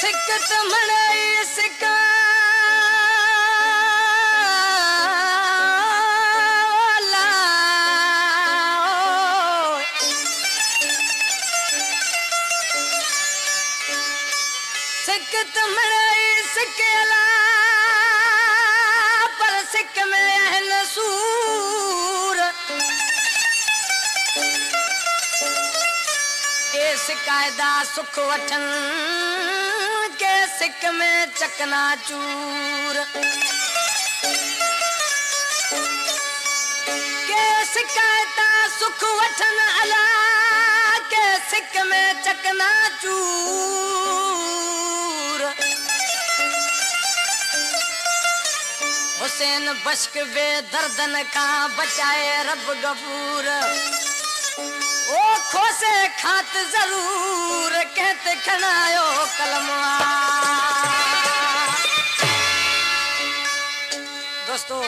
सिकत मड़ाई सिका सिकत मड़ाई सिकेला पर सिक मिले न सूर के सिकायदा सुख वठन के सिक में चकना चूर के सिकायदा सुख वठन अला के सिक में चकना चूर हुसैन बश्क बे दर्दन का बचाए रब गफूर ओ खोसे खात जरूर कहते खनायो कलमवा। दोस्तों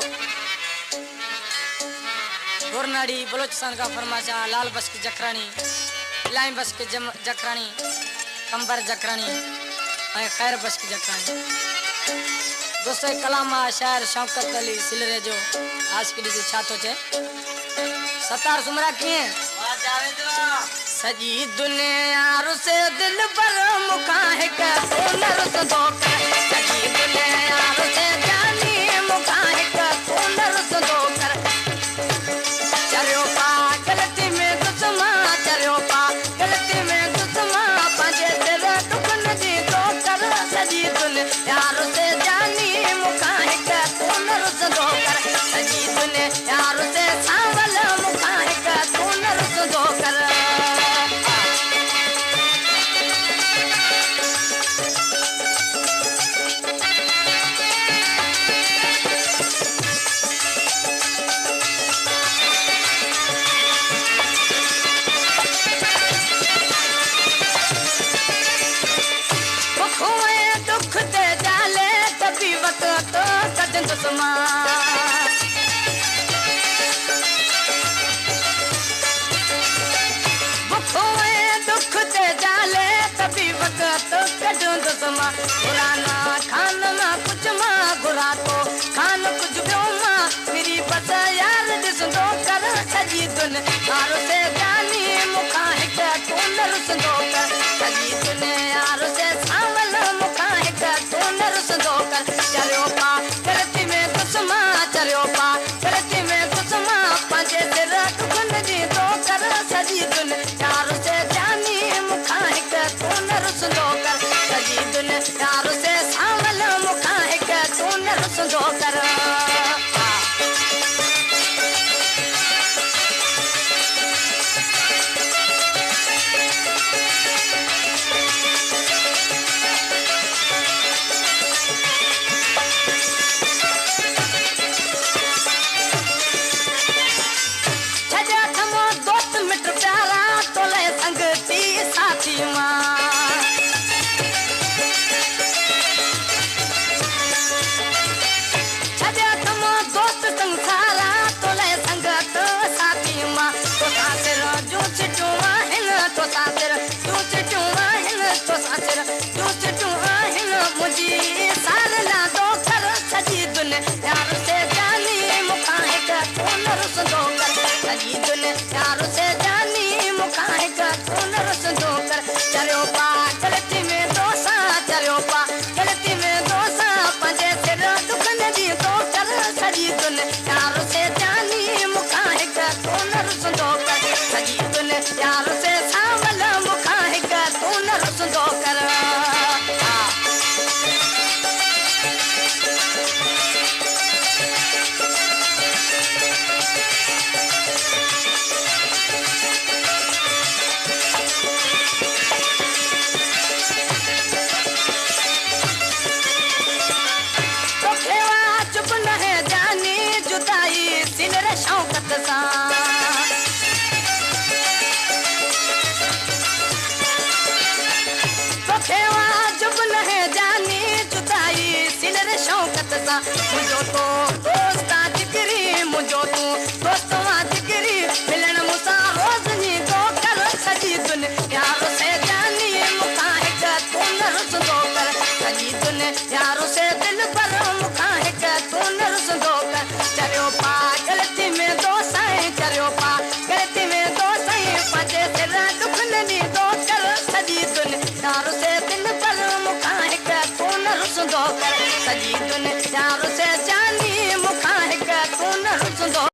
गोरनाड़ी बलोचिस्तान का फरमाशा लाल बश्क जखरानी इलाही बश्क जखरानी कंबर जखरानी खैर बश्क जखरानी। दोस्तों कलामा शायर शौकत अली सिलरे जो आज के लिए छातो चे सतार सुमरा किए सजी दुनिया रुसे दिल पर मुखा है के सोनर सदोक सजी दुनिया रुसे जानी मुखा है के सोनर सदोक चरियो पा गलती में दुश्मा चरियो पा गलती में दुश्मा पंजे तेरा दुखन जी तो कर सजी दुनिया रुसे जानी मुखा है के सोनर सदोक सजी दुनिया रुसे सांवल मुखा है के सोनर सदोक। पुराना खान ना कुछ मां घुरा तो खान कुछ ब्यो मां मेरी बस यार दिसंदो कर सजी दुनिया से जानी मुखा है के सोनर संदोक सजी दुनिया से सांवल मुखा है के सोनर संदोक चरियो पा गलती में दुश्मा चरियो पा गलती में दुश्मा पंजे तेरा दुखन जी तो कर सजी दुनिया से जानी मुखा है के सोनर संदोक सजी दुनिया से सांवल मुखा है के सोनर संदोक। मुझो तो दोस्ता जिगरी मुझो तो दोस्तवा जिगरी मिलन मुसा रोज नी दो कर सजी दुनिया से जानी मुका है का तू न रुस दो कर ॾिसंदो कर सॼी दुनिया रुसे